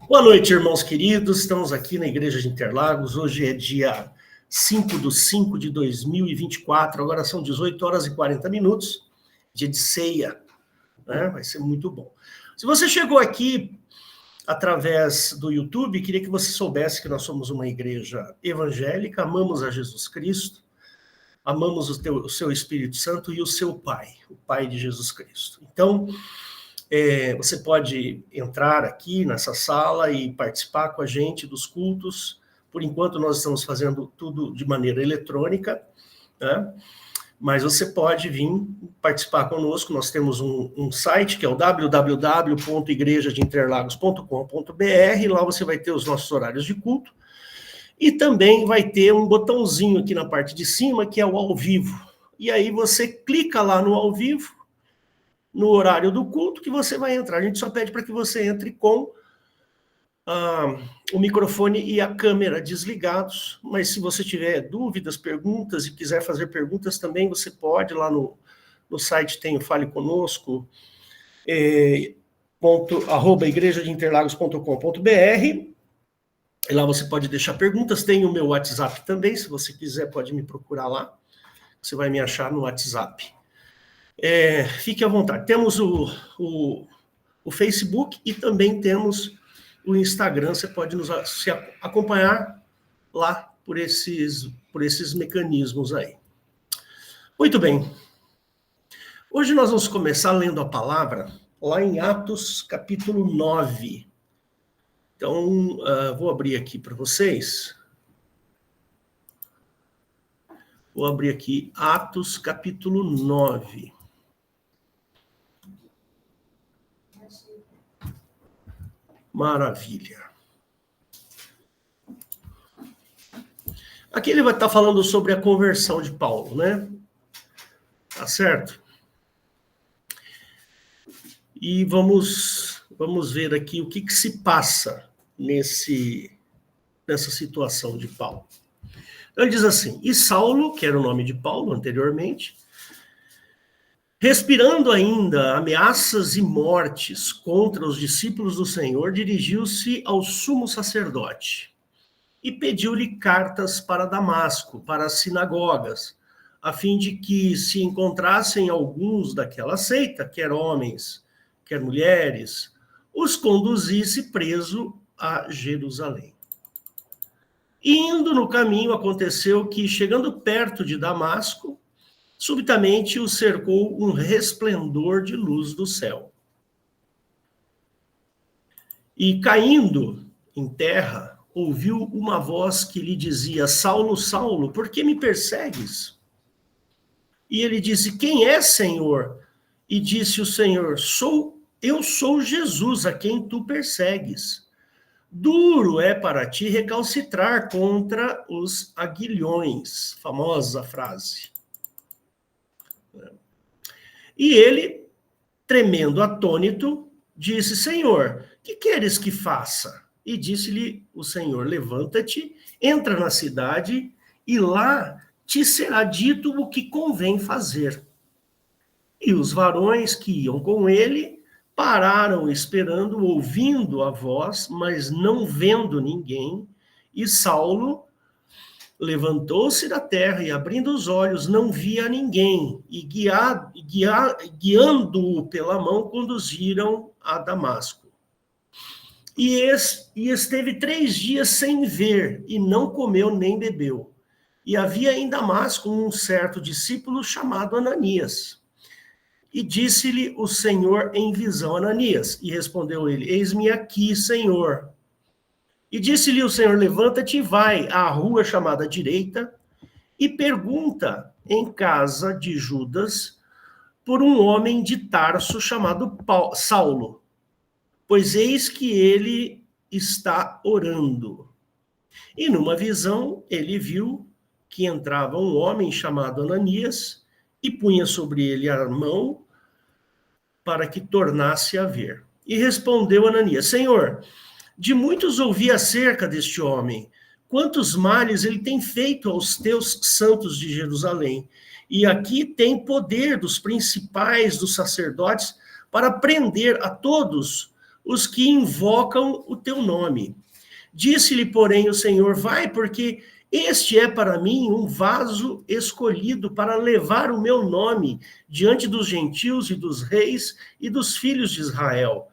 Boa noite, irmãos queridos. Estamos aqui na Igreja de Interlagos. Hoje é dia 5/5/2024. Agora são 18 horas e 40 minutos. Dia de ceia, né? Vai ser muito bom. Se você chegou aqui através do YouTube, queria que você soubesse que nós somos uma igreja evangélica, amamos a Jesus Cristo, amamos o seu Espírito Santo e o seu Pai, o Pai de Jesus Cristo. Então, você pode entrar aqui nessa sala e participar com a gente dos cultos. Por enquanto, nós estamos fazendo tudo de maneira eletrônica, né? Mas você pode vir participar conosco. Nós temos um site que é o www.igrejadeinterlagos.com.br. Lá você vai ter os nossos horários de culto. E também vai ter um botãozinho aqui na parte de cima, que é o ao vivo. E aí você clica lá no ao vivo, no horário do culto, que você vai entrar. A gente só pede para que você entre com o microfone e a câmera desligados, mas se você tiver dúvidas, perguntas, e quiser fazer perguntas também, você pode, lá no site tem o Fale Conosco, @igrejadeinterlagos.com.br, e lá você pode deixar perguntas. Tem o meu WhatsApp também, se você quiser pode me procurar lá, você vai me achar no WhatsApp. Fique à vontade. Temos o Facebook e também temos o Instagram. Você pode se acompanhar lá por esses mecanismos aí. Muito bem. Hoje nós vamos começar lendo a palavra lá em Atos, capítulo 9. Então, vou abrir aqui para vocês. Vou abrir aqui Atos, capítulo 9. Maravilha. Aqui ele vai estar falando sobre a conversão de Paulo, né? Tá certo? E vamos ver aqui o que se passa nessa situação de Paulo. Então ele diz assim: e Saulo, que era o nome de Paulo anteriormente, respirando ainda ameaças e mortes contra os discípulos do Senhor, dirigiu-se ao sumo sacerdote e pediu-lhe cartas para Damasco, para as sinagogas, a fim de que, se encontrassem alguns daquela seita, quer homens, quer mulheres, os conduzisse preso a Jerusalém. Indo no caminho, aconteceu que, chegando perto de Damasco, subitamente o cercou um resplendor de luz do céu. E, caindo em terra, ouviu uma voz que lhe dizia: Saulo, Saulo, por que me persegues? E ele disse: quem é, Senhor? E disse o Senhor: eu sou Jesus, a quem tu persegues. Duro é para ti recalcitrar contra os aguilhões. Famosa frase. E ele, tremendo atônito, disse: Senhor, que queres que faça? E disse-lhe o Senhor: levanta-te, entra na cidade, e lá te será dito o que convém fazer. E os varões que iam com ele pararam esperando, ouvindo a voz, mas não vendo ninguém. E Saulo levantou-se da terra e, abrindo os olhos, não via ninguém. E guiando-o pela mão, conduziram a Damasco. E esteve 3 dias sem ver, e não comeu nem bebeu. E havia em Damasco um certo discípulo chamado Ananias. E disse-lhe o Senhor em visão: Ananias. E respondeu ele: eis-me aqui, Senhor. E disse-lhe o Senhor: levanta-te e vai à rua chamada Direita e pergunta em casa de Judas por um homem de Tarso chamado Saulo, pois eis que ele está orando. E numa visão ele viu que entrava um homem chamado Ananias e punha sobre ele a mão para que tornasse a ver. E respondeu Ananias: Senhor, de muitos ouvi acerca deste homem, quantos males ele tem feito aos teus santos de Jerusalém. E aqui tem poder dos principais dos sacerdotes para prender a todos os que invocam o teu nome. Disse-lhe, porém, o Senhor, vai, porque este é para mim um vaso escolhido para levar o meu nome diante dos gentios e dos reis e dos filhos de Israel.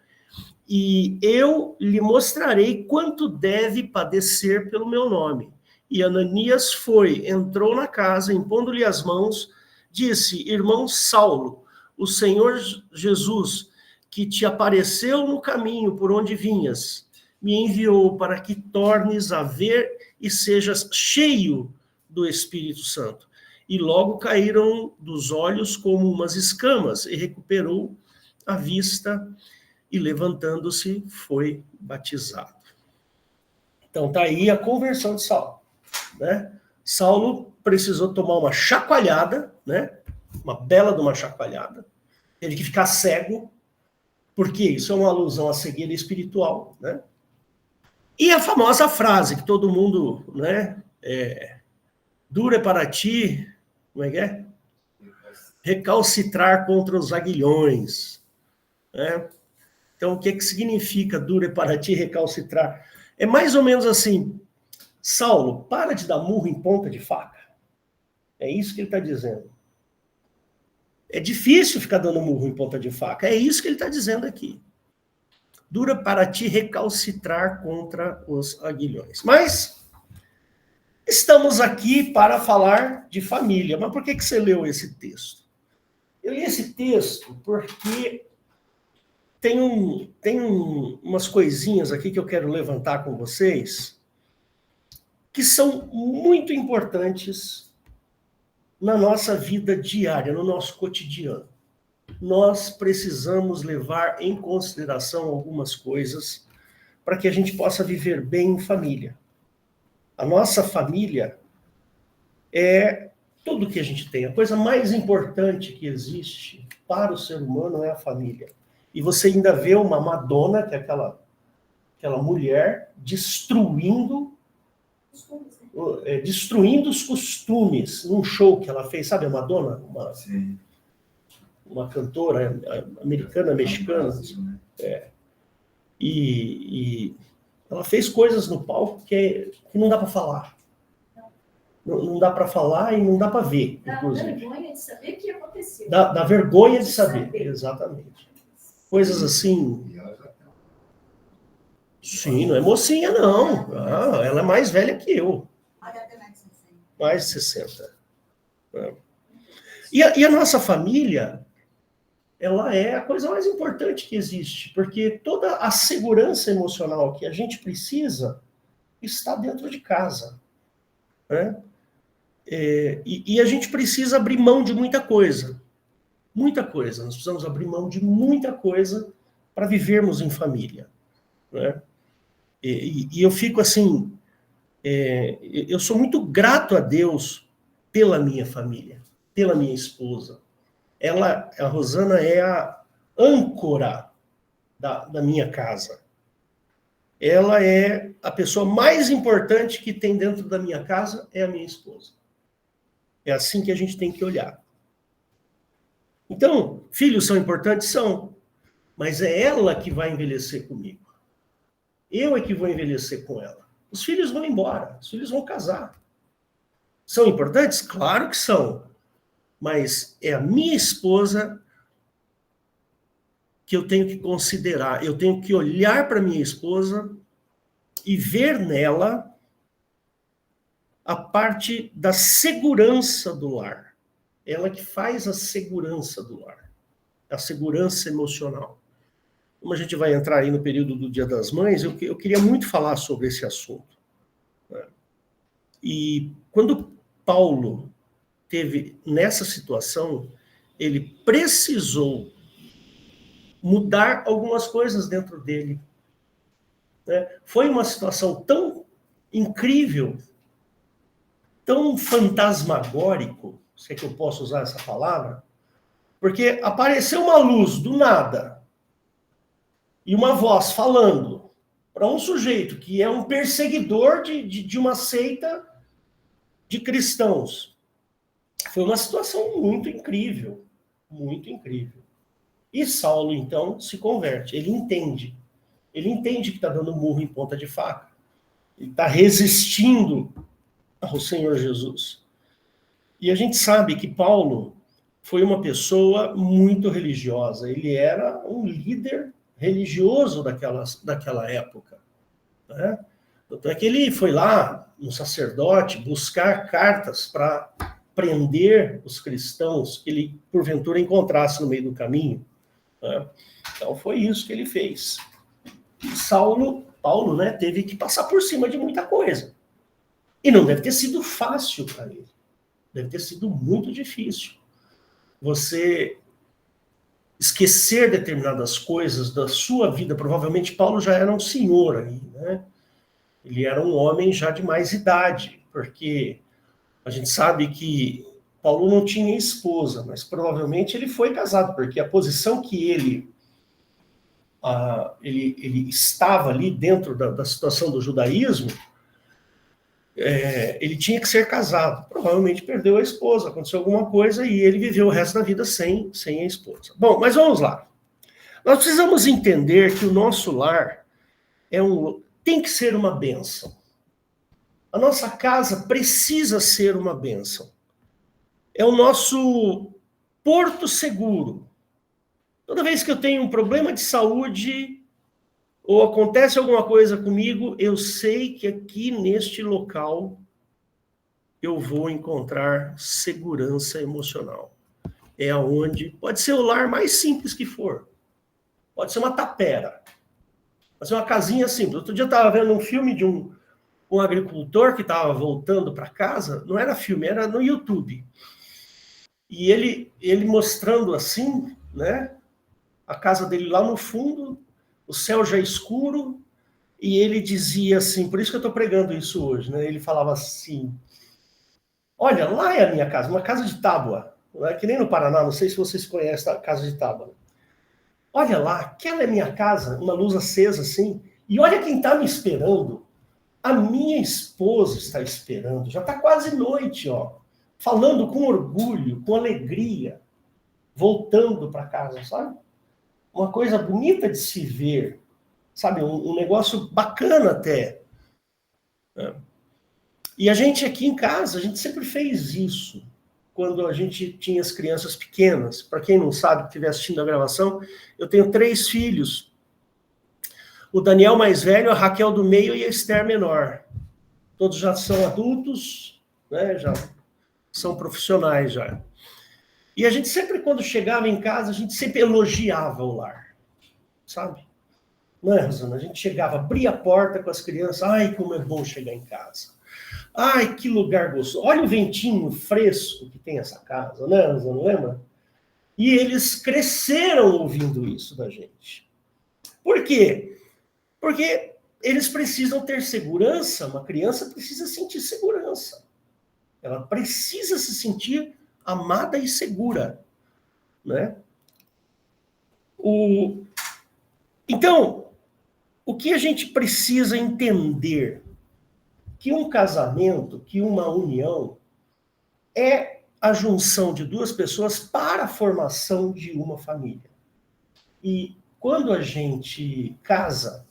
E eu lhe mostrarei quanto deve padecer pelo meu nome. E Ananias foi, entrou na casa, impondo-lhe as mãos, disse, irmão Saulo, o Senhor Jesus, que te apareceu no caminho por onde vinhas, me enviou para que tornes a ver e sejas cheio do Espírito Santo. E logo caíram dos olhos como umas escamas, e recuperou a vista, e levantando-se, foi batizado. Então tá aí a conversão de Saulo, né? Saulo precisou tomar uma chacoalhada, né? Uma bela de uma chacoalhada. Teve que ficar cego, porque isso é uma alusão à cegueira espiritual, né? E a famosa frase que todo mundo, né? Dura é para ti, como é que é? Recalcitrar contra os aguilhões, né? Então, o que significa dura é para ti recalcitrar? É mais ou menos assim, Saulo, para de dar murro em ponta de faca. É isso que ele está dizendo. É difícil ficar dando murro em ponta de faca. É isso que ele está dizendo aqui. Dura para ti recalcitrar contra os aguilhões. Mas estamos aqui para falar de família. Mas por que você leu esse texto? Eu li esse texto porque tem umas coisinhas aqui que eu quero levantar com vocês que são muito importantes na nossa vida diária, no nosso cotidiano. Nós precisamos levar em consideração algumas coisas para que a gente possa viver bem em família. A nossa família é tudo que a gente tem. A coisa mais importante que existe para o ser humano é a família. E você ainda vê uma Madonna, que é aquela mulher, destruindo os costumes num show que ela fez. Sabe a Madonna? Uma cantora americana, mexicana. E ela fez coisas no palco que não dá para falar. Não dá para falar e não dá para ver, inclusive. Dá vergonha de saber o que aconteceu. Dá vergonha de saber, exatamente. Coisas assim. Sim, não é mocinha, não. Ah, ela é mais velha que eu. Mais de 60. E a nossa família, ela é a coisa mais importante que existe, porque toda a segurança emocional que a gente precisa está dentro de casa, né? E a gente precisa abrir mão de muita coisa. Muita coisa. Nós precisamos abrir mão de muita coisa para vivermos em família, né? E eu fico assim, eu sou muito grato a Deus pela minha família, pela minha esposa. A Rosana é a âncora da minha casa. Ela é a pessoa mais importante que tem dentro da minha casa, é a minha esposa. É assim que a gente tem que olhar. Então, filhos são importantes? São. Mas é ela que vai envelhecer comigo. Eu é que vou envelhecer com ela. Os filhos vão embora, os filhos vão casar. São importantes? Claro que são. Mas é a minha esposa que eu tenho que considerar. Eu tenho que olhar para minha esposa e ver nela a parte da segurança do lar. Ela que faz a segurança do lar. A segurança emocional. Como a gente vai entrar aí no período do Dia das Mães, eu queria muito falar sobre esse assunto. E quando Paulo teve nessa situação, ele precisou mudar algumas coisas dentro dele. Foi uma situação tão incrível, tão fantasmagórico, se é que eu posso usar essa palavra, porque apareceu uma luz do nada, e uma voz falando para um sujeito que é um perseguidor de uma seita de cristãos. Foi uma situação muito incrível, muito incrível. E Saulo, então, se converte, ele entende. Ele entende que está dando murro em ponta de faca. Ele está resistindo ao Senhor Jesus. E a gente sabe que Paulo foi uma pessoa muito religiosa. Ele era um líder religioso daquela época, né? Tanto é que ele foi lá, um sacerdote, buscar cartas para prender os cristãos que ele, porventura, encontrasse no meio do caminho, né? Então, foi isso que ele fez. E Paulo, né, teve que passar por cima de muita coisa. E não deve ter sido fácil para ele. Deve ter sido muito difícil. Você esquecer determinadas coisas da sua vida. Provavelmente Paulo já era um senhor aí, né? Ele era um homem já de mais idade, porque a gente sabe que Paulo não tinha esposa, mas provavelmente ele foi casado, porque a posição que ele estava ali dentro da situação do judaísmo, ele tinha que ser casado. Provavelmente perdeu a esposa, aconteceu alguma coisa e ele viveu o resto da vida sem a esposa. Bom, mas vamos lá. Nós precisamos entender que o nosso lar tem que ser uma bênção. A nossa casa precisa ser uma bênção. É o nosso porto seguro. Toda vez que eu tenho um problema de saúde ou acontece alguma coisa comigo, eu sei que aqui neste local eu vou encontrar segurança emocional. É aonde pode ser o lar mais simples que for. Pode ser uma tapera. Pode ser uma casinha simples. Outro dia eu estava vendo um filme de um agricultor que estava voltando para casa. Não era filme, era no YouTube. E ele mostrando assim, né? A casa dele lá no fundo, o céu já escuro, e ele dizia assim, por isso que eu estou pregando isso hoje, né? Ele falava assim, olha, lá é a minha casa, uma casa de tábua, não é que nem no Paraná, não sei se vocês conhecem a casa de tábua. Olha lá, aquela é minha casa, uma luz acesa assim, e olha quem está me esperando. A minha esposa está esperando, já está quase noite, ó, falando com orgulho, com alegria, voltando para casa, sabe? Uma coisa bonita de se ver, sabe? Um negócio bacana até. E a gente aqui em casa, a gente sempre fez isso, quando a gente tinha as crianças pequenas. Para quem não sabe, que estiver assistindo a gravação, eu tenho 3 filhos. O Daniel mais velho, a Raquel do meio e a Esther menor. Todos já são adultos, né? Já são profissionais já. E a gente sempre, quando chegava em casa, a gente sempre elogiava o lar, sabe? Não é, Rosana? A gente chegava, abria a porta com as crianças, ai, como é bom chegar em casa. Ai, que lugar gostoso. Olha o ventinho fresco que tem essa casa, né, Rosana? Lembra? E eles cresceram ouvindo isso da gente. Por quê? Porque eles precisam ter segurança, uma criança precisa sentir segurança. Ela precisa se sentir amada e segura, né? Então, o que a gente precisa entender? Que um casamento, que uma união, é a junção de 2 pessoas para a formação de uma família. E quando a gente casa,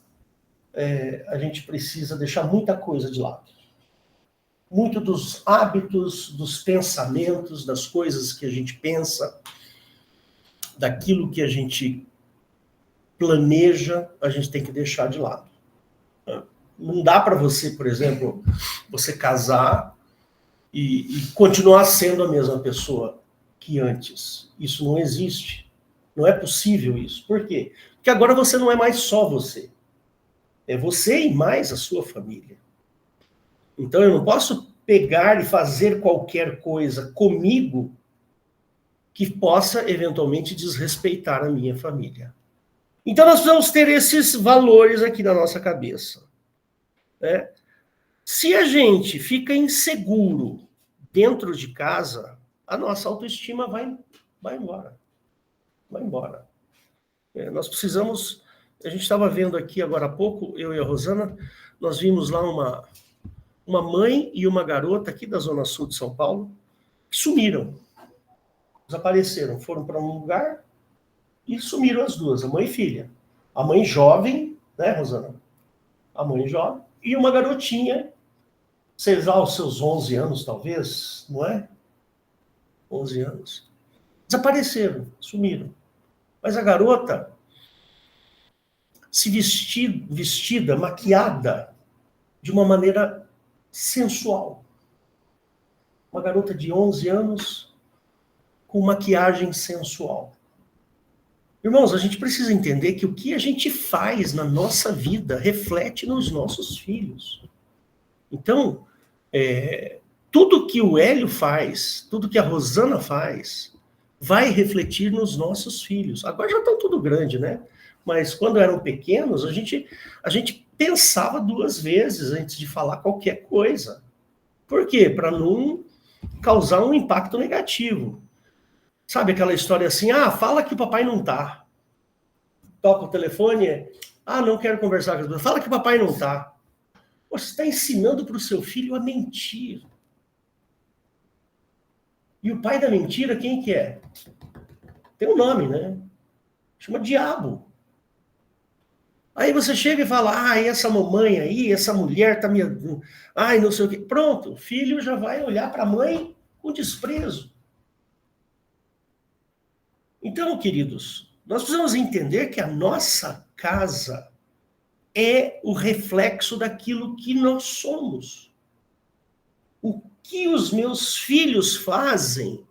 a gente precisa deixar muita coisa de lado. Muito dos hábitos, dos pensamentos, das coisas que a gente pensa, daquilo que a gente planeja, a gente tem que deixar de lado. Não dá para você, por exemplo, você casar e continuar sendo a mesma pessoa que antes. Isso não existe. Não é possível isso. Por quê? Porque agora você não é mais só você. É você e mais a sua família. Então eu não posso pegar e fazer qualquer coisa comigo que possa eventualmente desrespeitar a minha família. Então nós precisamos ter esses valores aqui na nossa cabeça, né? Se a gente fica inseguro dentro de casa, a nossa autoestima vai embora. Vai embora. Nós precisamos... A gente estava vendo aqui agora há pouco, eu e a Rosana, nós vimos lá uma mãe e uma garota aqui da Zona Sul de São Paulo que sumiram. Desapareceram. Foram para um lugar e sumiram as duas, a mãe e filha. A mãe jovem, né, Rosana? A mãe jovem. E uma garotinha, sei lá, os seus 11 anos, talvez, não é? 11 anos. Desapareceram, sumiram. Mas a garota se vestida, maquiada, de uma maneira sensual. Uma garota de 11 anos com maquiagem sensual. Irmãos, a gente precisa entender que o que a gente faz na nossa vida reflete nos nossos filhos. Então, tudo que o Hélio faz, tudo que a Rosana faz, vai refletir nos nossos filhos. Agora já estão tudo grande, né? Mas quando eram pequenos, a gente pensava 2 vezes antes de falar qualquer coisa. Por quê? Para não causar um impacto negativo. Sabe aquela história assim, fala que o papai não tá. Toca o telefone, não quero conversar com as pessoas. Fala que o papai não tá. Você está ensinando para o seu filho a mentir. E o pai da mentira, quem que é? Tem um nome, né? Chama diabo. Aí você chega e fala, essa mamãe aí, essa mulher tá me... não sei o quê. Pronto, o filho já vai olhar para a mãe com desprezo. Então, queridos, nós precisamos entender que a nossa casa é o reflexo daquilo que nós somos. O que os meus filhos fazem,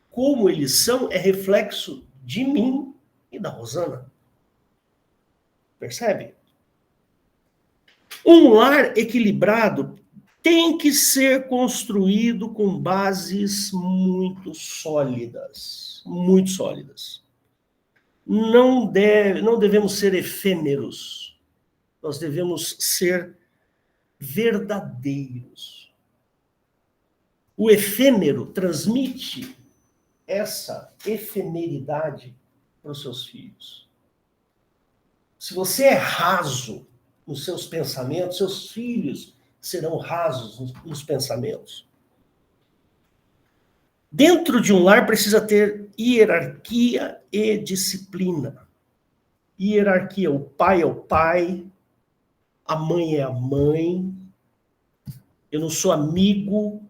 como eles são, é reflexo de mim e da Rosana. Percebe? Um lar equilibrado tem que ser construído com bases muito sólidas. Muito sólidas. Não devemos ser efêmeros. Nós devemos ser verdadeiros. O efêmero transmite essa efemeridade para os seus filhos. Se você é raso nos seus pensamentos, seus filhos serão rasos nos pensamentos. Dentro de um lar precisa ter hierarquia e disciplina. Hierarquia, o pai é o pai, a mãe é a mãe, eu não sou amigo,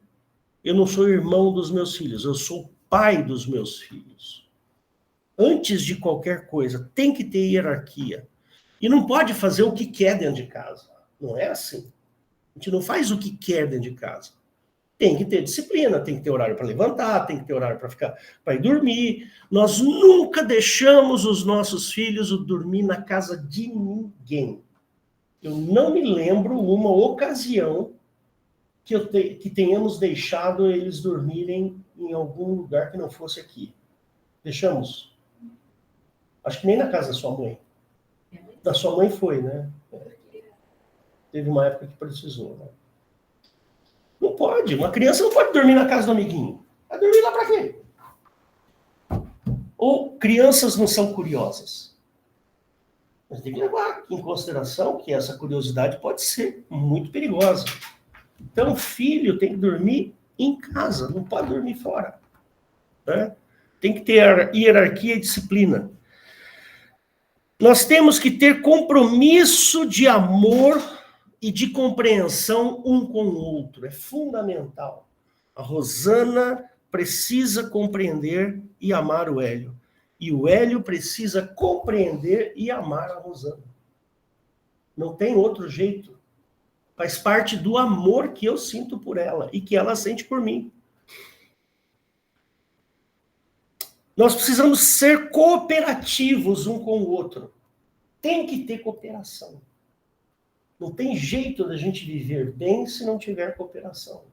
eu não sou irmão dos meus filhos, eu sou pai dos meus filhos. Antes de qualquer coisa, tem que ter hierarquia. E não pode fazer o que quer dentro de casa. Não é assim. A gente não faz o que quer dentro de casa. Tem que ter disciplina, tem que ter horário para levantar, tem que ter horário para ir dormir. Nós nunca deixamos os nossos filhos dormir na casa de ninguém. Eu não me lembro uma ocasião que tenhamos deixado eles dormirem em algum lugar que não fosse aqui. Deixamos? Acho que nem na casa da sua mãe. Da sua mãe foi, né? Teve uma época que precisou, né? Não pode. Uma criança não pode dormir na casa do amiguinho. Vai dormir lá pra quê? Ou crianças não são curiosas. Mas tem que levar em consideração que essa curiosidade pode ser muito perigosa. Então, o filho tem que dormir em casa, não pode dormir fora. Né? Tem que ter hierarquia e disciplina. Nós temos que ter compromisso de amor e de compreensão um com o outro. É fundamental. A Rosana precisa compreender e amar o Hélio. E o Hélio precisa compreender e amar a Rosana. Não tem outro jeito. Faz parte do amor que eu sinto por ela e que ela sente por mim. Nós precisamos ser cooperativos um com o outro. Tem que ter cooperação. Não tem jeito da gente viver bem se não tiver cooperação.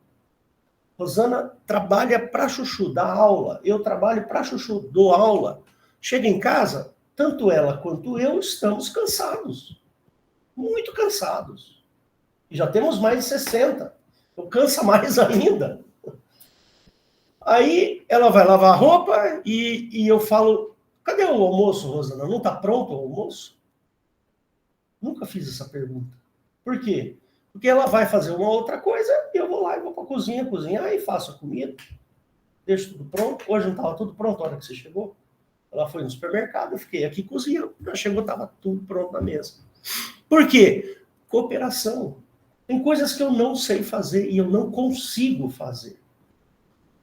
Rosana trabalha para chuchu, dá aula. Eu trabalho para chuchu, dou aula. Chega em casa, tanto ela quanto eu estamos cansados. Muito cansados. E já temos mais de 60. Então cansa mais ainda. Aí ela vai lavar a roupa e eu falo, cadê o almoço, Rosana? Não está pronto o almoço? Nunca fiz essa pergunta. Por quê? Porque ela vai fazer uma outra coisa e eu vou lá e vou para a cozinha cozinhar e faço a comida. Deixo tudo pronto. Hoje não estava tudo pronto a hora que você chegou. Ela foi no supermercado, eu fiquei aqui cozinhando. Ela chegou, estava tudo pronto na mesa. Por quê? Cooperação. Tem coisas que eu não sei fazer e eu não consigo fazer.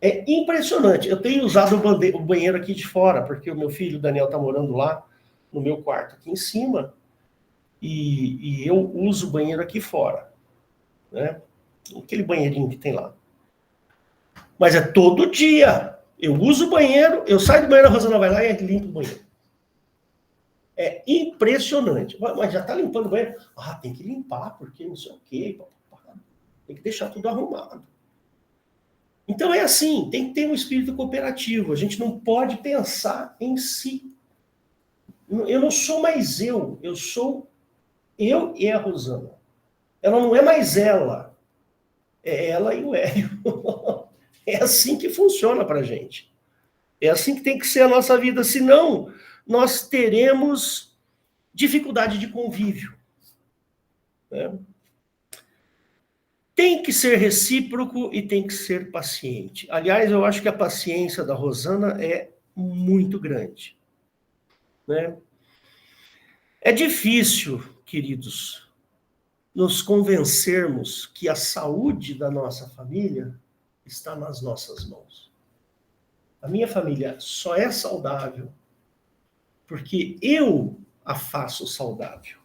É impressionante. Eu tenho usado o banheiro aqui de fora, porque o meu filho, Daniel, está morando lá, no meu quarto aqui em cima, e eu uso o banheiro aqui fora, né? Aquele banheirinho que tem lá. Mas é todo dia. Eu uso o banheiro, eu saio do banheiro, a Rosana vai lá e limpa o banheiro. É impressionante. Mas já está limpando o banheiro? Ah, tem que limpar, porque não sei o quê. Tem que deixar tudo arrumado. Então é assim, tem que ter um espírito cooperativo. A gente não pode pensar em si. Eu não sou mais eu sou eu e a Rosana. Ela não é mais ela, é ela e o Hélio. É assim que funciona para a gente. É assim que tem que ser a nossa vida, senão nós teremos dificuldade de convívio. Né? Tem que ser recíproco e tem que ser paciente. Aliás, eu acho que a paciência da Rosana é muito grande. Né? É difícil, queridos, nos convencermos que a saúde da nossa família está nas nossas mãos. A minha família só é saudável porque eu a faço saudável.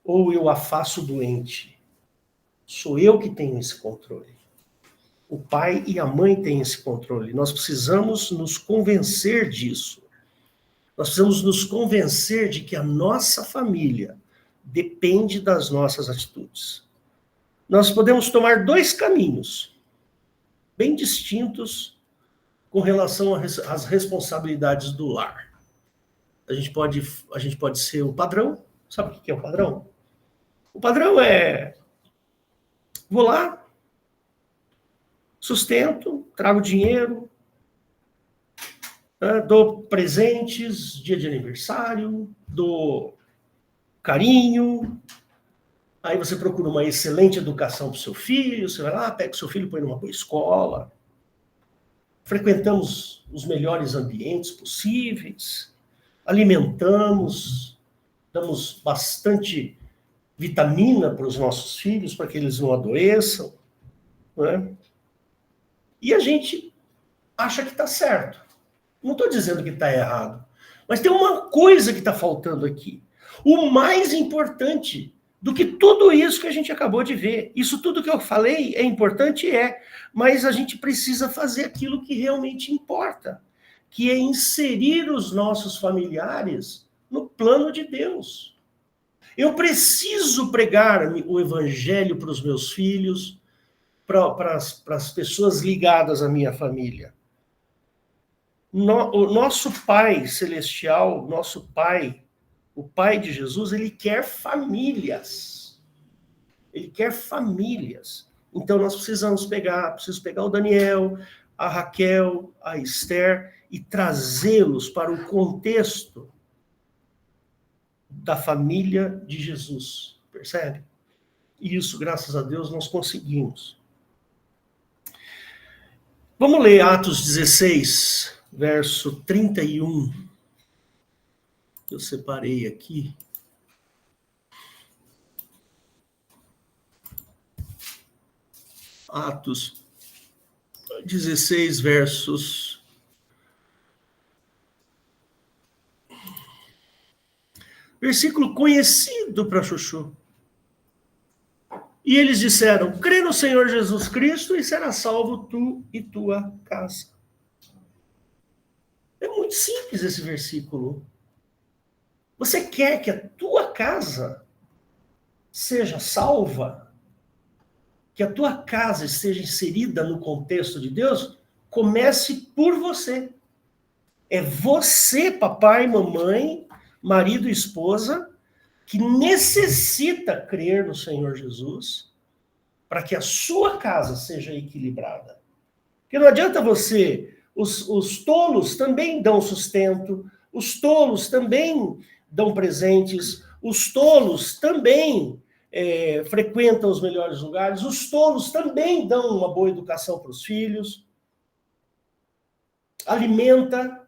Ou eu a faço doente. Sou eu que tenho esse controle. O pai e a mãe têm esse controle. Nós precisamos nos convencer disso. Nós precisamos nos convencer de que a nossa família depende das nossas atitudes. Nós podemos tomar dois caminhos bem distintos com relação às responsabilidades do lar. A gente pode ser o padrão. Sabe o que é o padrão? O padrão é: vou lá, sustento, trago dinheiro, dou presentes, dia de aniversário, dou carinho. Aí você procura uma excelente educação para o seu filho, você vai lá, pega o seu filho, põe numa boa escola. Frequentamos os melhores ambientes possíveis, alimentamos, damos bastante vitamina para os nossos filhos, para que eles não adoeçam. Né? E a gente acha que está certo. Não estou dizendo que está errado. Mas tem uma coisa que está faltando aqui. O mais importante do que tudo isso que a gente acabou de ver. Isso tudo que eu falei é importante, mas a gente precisa fazer aquilo que realmente importa, que é inserir os nossos familiares no plano de Deus. Eu preciso pregar o evangelho para os meus filhos, para as pessoas ligadas à minha família. O nosso Pai Celestial, nosso Pai, o Pai de Jesus, ele quer famílias. Ele quer famílias. Então nós preciso pegar o Daniel, a Raquel, a Esther e trazê-los para o contexto da família de Jesus. Percebe? E isso, graças a Deus, nós conseguimos. Vamos ler Atos 16, verso 31. Eu separei aqui. Atos 16, versos. Versículo conhecido para Chuchu. E eles disseram: crê no Senhor Jesus Cristo e será salvo tu e tua casa. É muito simples esse versículo. Você quer que a tua casa seja salva? Que a tua casa esteja inserida no contexto de Deus? Comece por você. É você, papai, mamãe, marido e esposa, que necessita crer no Senhor Jesus para que a sua casa seja equilibrada. Porque não adianta você... Os tolos também dão sustento, os tolos também dão presentes, os tolos também frequentam os melhores lugares, os tolos também dão uma boa educação para os filhos, alimenta,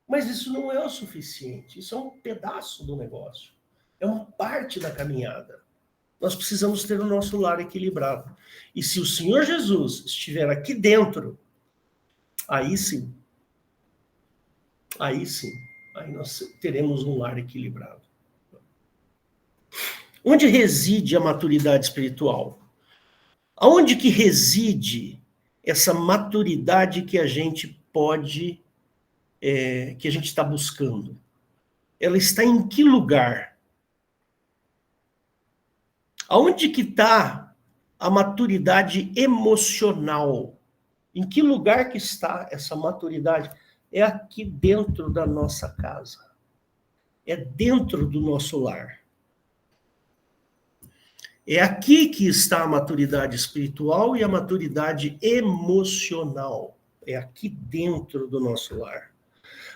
mas isso não é o suficiente, isso é um pedaço do negócio. É uma parte da caminhada. Nós precisamos ter o nosso lar equilibrado. E se o Senhor Jesus estiver aqui dentro, aí sim, aí nós teremos um lar equilibrado. Onde reside a maturidade espiritual? Aonde que reside essa maturidade que a gente pode, que a gente está buscando? Ela está em que lugar? Aonde que está a maturidade emocional? Em que lugar que está essa maturidade? É aqui dentro da nossa casa. É dentro do nosso lar. É aqui que está a maturidade espiritual e a maturidade emocional. É aqui dentro do nosso lar.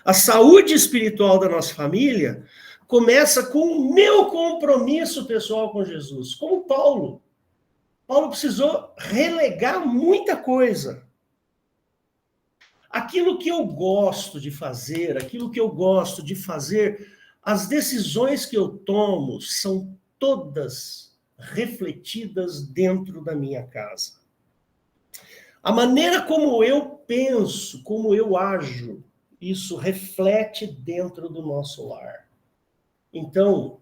A saúde espiritual da nossa família começa com o meu compromisso pessoal com Jesus. Como Paulo. Paulo precisou relegar muita coisa. Aquilo que eu gosto de fazer, as decisões que eu tomo são todas refletidas dentro da minha casa. A maneira como eu penso, como eu ajo, isso reflete dentro do nosso lar. Então,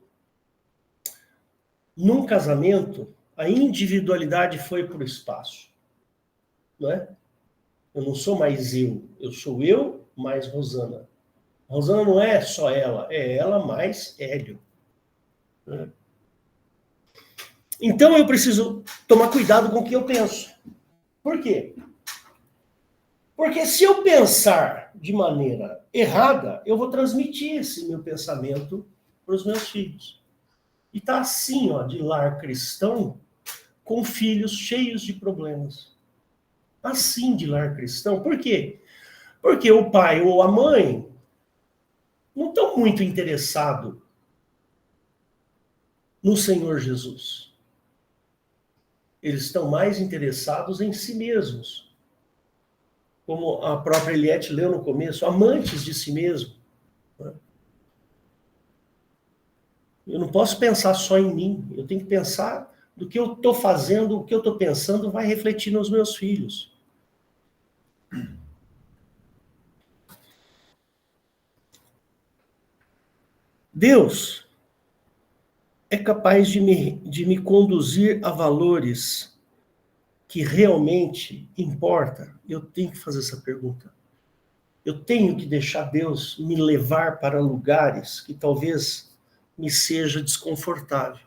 num casamento, a individualidade foi para o espaço, não é? Eu não sou mais eu sou eu mais Rosana. Rosana não é só ela, é ela mais Hélio. Né? Então eu preciso tomar cuidado com o que eu penso. Por quê? Porque se eu pensar de maneira errada, eu vou transmitir esse meu pensamento para os meus filhos. E tá assim, ó, de lar cristão, com filhos cheios de problemas. Assim de lar cristão. Por quê? Porque o pai ou a mãe não estão muito interessados no Senhor Jesus. Eles estão mais interessados em si mesmos. Como a própria Eliette leu no começo, amantes de si mesmo. Eu não posso pensar só em mim. Eu tenho que pensar do que eu estou fazendo, o que eu estou pensando vai refletir nos meus filhos. Deus é capaz de me conduzir a valores que realmente importa? Eu tenho que fazer essa pergunta. Eu tenho que deixar Deus me levar para lugares que talvez me seja desconfortável.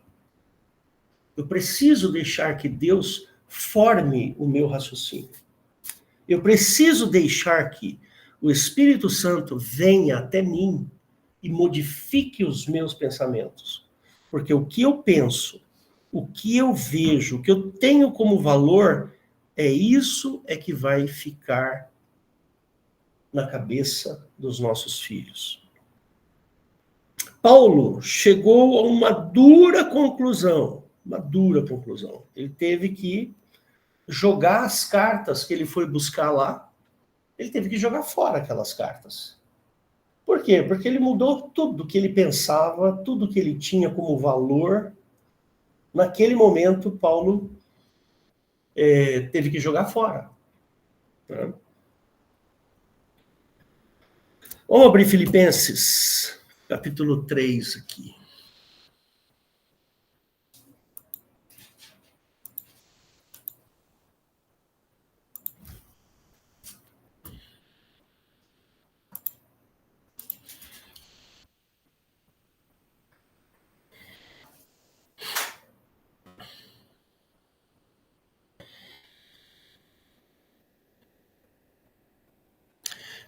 Eu preciso deixar que Deus forme o meu raciocínio. Eu preciso deixar que o Espírito Santo venha até mim e modifique os meus pensamentos. Porque o que eu penso, o que eu vejo, o que eu tenho como valor, isso que vai ficar na cabeça dos nossos filhos. Paulo chegou a uma dura conclusão. Ele teve que jogar as cartas que ele foi buscar lá, ele teve que jogar fora aquelas cartas. Por quê? Porque ele mudou tudo que ele pensava, tudo que ele tinha como valor. Naquele momento, Paulo teve que jogar fora. Né? Vamos abrir Filipenses, capítulo 3 aqui.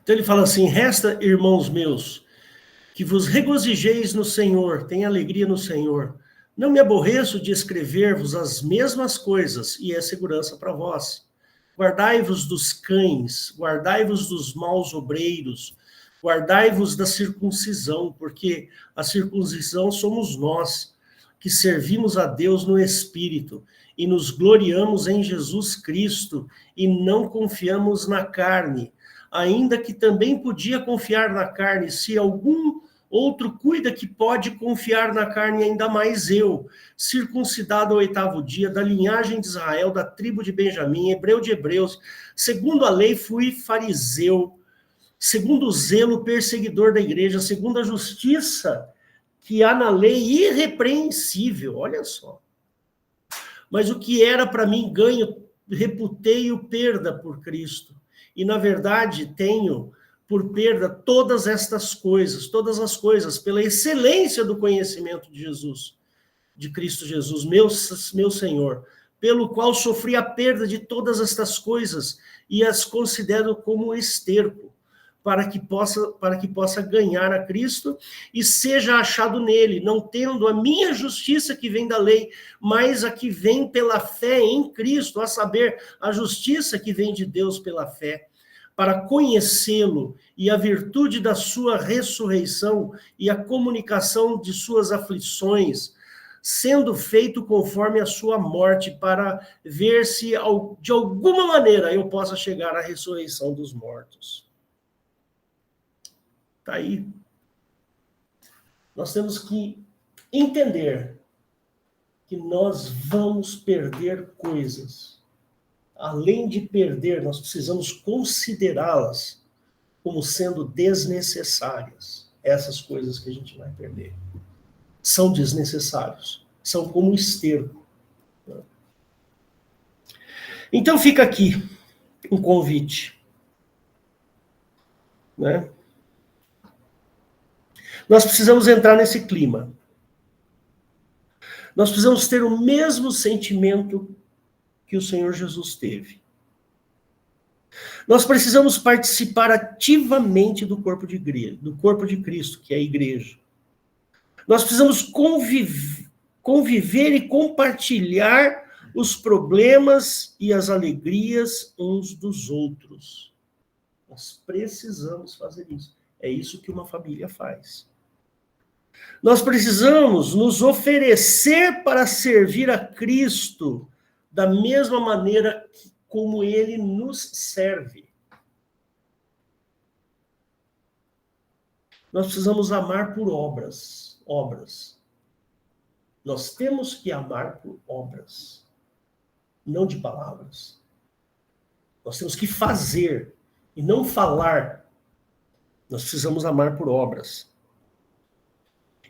Então ele fala assim: resta, irmãos meus, que vos regozijeis no Senhor, tenha alegria no Senhor. Não me aborreço de escrever-vos as mesmas coisas, e é segurança para vós. Guardai-vos dos cães, guardai-vos dos maus obreiros, guardai-vos da circuncisão, porque a circuncisão somos nós, que servimos a Deus no Espírito, e nos gloriamos em Jesus Cristo, e não confiamos na carne, ainda que também podia confiar na carne, se algum Outro cuida que pode confiar na carne, ainda mais eu, circuncidado ao 8º dia, da linhagem de Israel, da tribo de Benjamim, hebreu de hebreus, segundo a lei fui fariseu, segundo o zelo perseguidor da igreja, segundo a justiça que há na lei irrepreensível, olha só. Mas o que era para mim ganho, reputei-o perda por Cristo. E na verdade tenho por perda todas estas coisas, todas as coisas, pela excelência do conhecimento de Jesus, de Cristo Jesus, meu Senhor, pelo qual sofri a perda de todas estas coisas e as considero como esterco, para que possa ganhar a Cristo e seja achado nele, não tendo a minha justiça que vem da lei, mas a que vem pela fé em Cristo, a saber, a justiça que vem de Deus pela fé, para conhecê-lo e a virtude da sua ressurreição e a comunicação de suas aflições, sendo feito conforme a sua morte, para ver se de alguma maneira eu possa chegar à ressurreição dos mortos. Está aí. Nós temos que entender que nós vamos perder coisas. Além de perder, nós precisamos considerá-las como sendo desnecessárias. Essas coisas que a gente vai perder. São desnecessários. São como esterco. Então fica aqui um convite. Né? Nós precisamos entrar nesse clima. Nós precisamos ter o mesmo sentimento que o Senhor Jesus teve. Nós precisamos participar ativamente do corpo de Cristo, que é a igreja. Nós precisamos conviver e compartilhar os problemas e as alegrias uns dos outros. Nós precisamos fazer isso. É isso que uma família faz. Nós precisamos nos oferecer para servir a Cristo da mesma maneira como ele nos serve. Nós precisamos amar por obras. Nós temos que amar por obras, não de palavras. Nós temos que fazer e não falar. Nós precisamos amar por obras.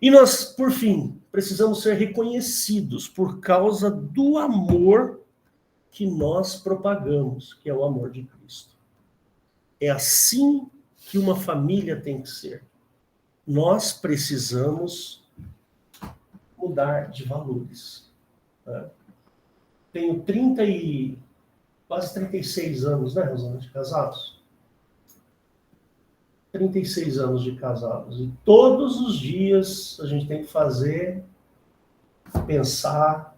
E nós, por fim, precisamos ser reconhecidos por causa do amor que nós propagamos, que é o amor de Cristo. É assim que uma família tem que ser. Nós precisamos mudar de valores. Né? Tenho quase 36 anos, né, Rosana, de casados? 36 anos de casados. E todos os dias a gente tem que fazer, pensar,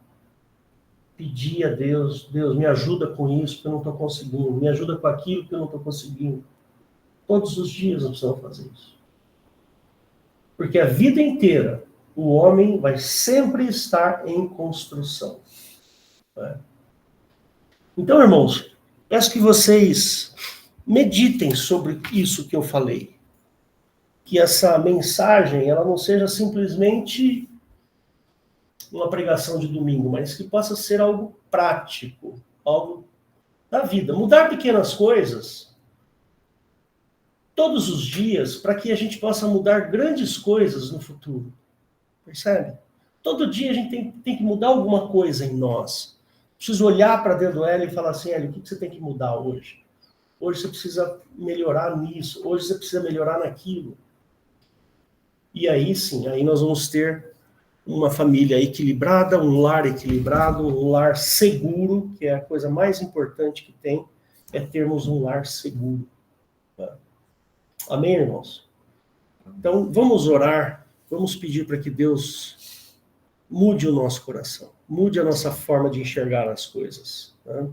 pedir a Deus, Deus, me ajuda com isso que eu não estou conseguindo, me ajuda com aquilo que eu não estou conseguindo. Todos os dias nós precisamos fazer isso. Porque a vida inteira o homem vai sempre estar em construção. Né? Então, irmãos, peço que vocês meditem sobre isso que eu falei. Que essa mensagem ela não seja simplesmente uma pregação de domingo, mas que possa ser algo prático, algo da vida. Mudar pequenas coisas todos os dias para que a gente possa mudar grandes coisas no futuro. Percebe? Todo dia a gente tem que mudar alguma coisa em nós. Preciso olhar para dentro do Hélio e falar assim, Hélio, o que você tem que mudar hoje? Hoje você precisa melhorar nisso, hoje você precisa melhorar naquilo. E aí sim, aí nós vamos ter uma família equilibrada, um lar equilibrado, um lar seguro, que é a coisa mais importante que tem, é termos um lar seguro. Tá? Amém, irmãos? Então, vamos orar, vamos pedir para que Deus mude o nosso coração, mude a nossa forma de enxergar as coisas. Tá?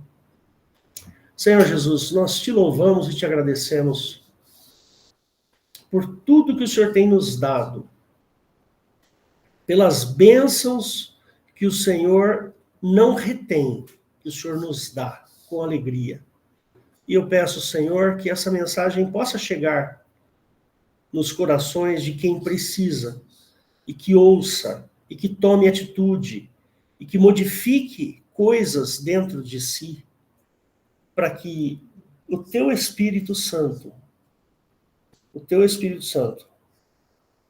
Senhor Jesus, nós te louvamos e te agradecemos por tudo que o Senhor tem nos dado, pelas bênçãos que o Senhor não retém, que o Senhor nos dá com alegria. E eu peço, Senhor, que essa mensagem possa chegar nos corações de quem precisa, e que ouça, e que tome atitude, e que modifique coisas dentro de si, para que o teu Espírito Santo,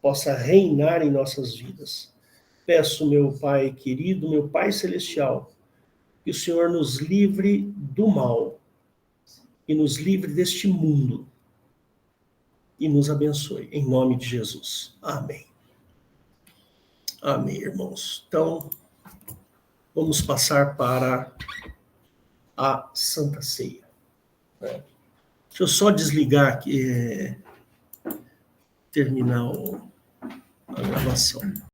possa reinar em nossas vidas. Peço, meu Pai querido, meu Pai celestial, que o Senhor nos livre do mal, e nos livre deste mundo, e nos abençoe, em nome de Jesus. Amém. Amém, irmãos. Então, vamos passar para a Santa Ceia. Deixa eu só desligar aqui, terminar a gravação.